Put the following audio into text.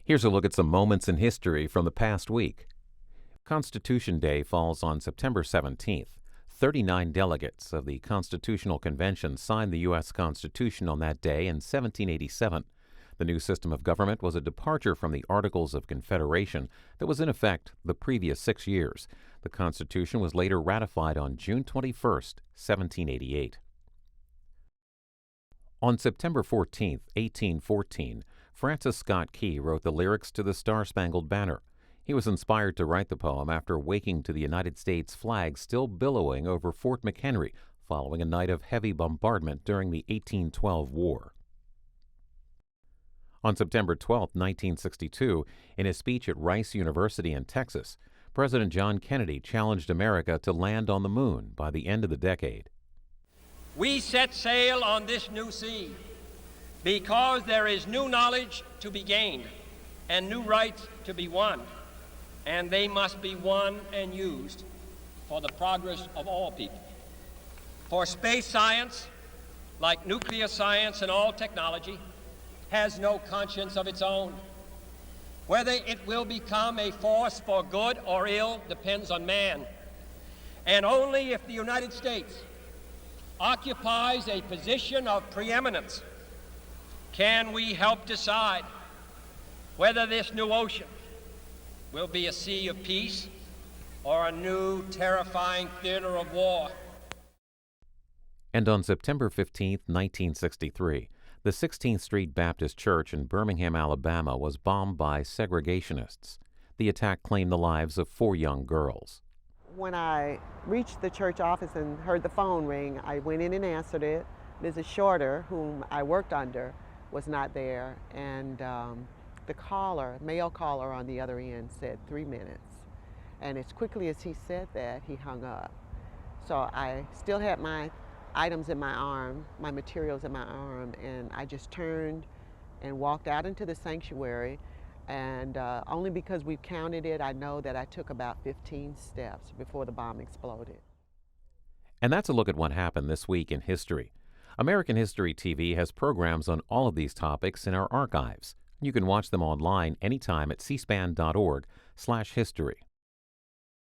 Here's a look at some moments in history from the past week. Constitution Day falls on September 17th. 39 delegates of the Constitutional Convention signed the U.S. Constitution on that day in 1787. The new system of government was a departure from the Articles of Confederation that was in effect the previous 6 years. The Constitution was later ratified on June 21, 1788. On September 14, 1814, Francis Scott Key wrote the lyrics to the Star-Spangled Banner. He was inspired to write the poem after waking to the United States flag still billowing over Fort McHenry following a night of heavy bombardment during the 1812 war. On September 12, 1962, in a speech at Rice University in Texas, President John Kennedy challenged America to land on the moon by the end of the decade. We set sail on this new sea because there is new knowledge to be gained and new rights to be won, and they must be won and used for the progress of all people. For space science, like nuclear science and all technology, has no conscience of its own. Whether it will become a force for good or ill depends on man. And only if the United States occupies a position of preeminence can we help decide whether this new ocean will be a sea of peace or a new terrifying theater of war. And on September 15, 1963, the 16th Street Baptist Church in Birmingham, Alabama was bombed by segregationists. The attack claimed the lives of 4 young girls. When I reached the church office and heard the phone ring, I went in and answered it. Mrs. Shorter, whom I worked under, was not there, and the caller, male caller on the other end, said 3 minutes. And as quickly as he said that, he hung up. So I still had my items in my arm, my materials in my arm, and I just turned and walked out into the sanctuary. And only because we've counted it, I know that I took about 15 steps before the bomb exploded. And that's a look at what happened this week in history. American History TV has programs on all of these topics in our archives. You can watch them online anytime at cspan.org/history.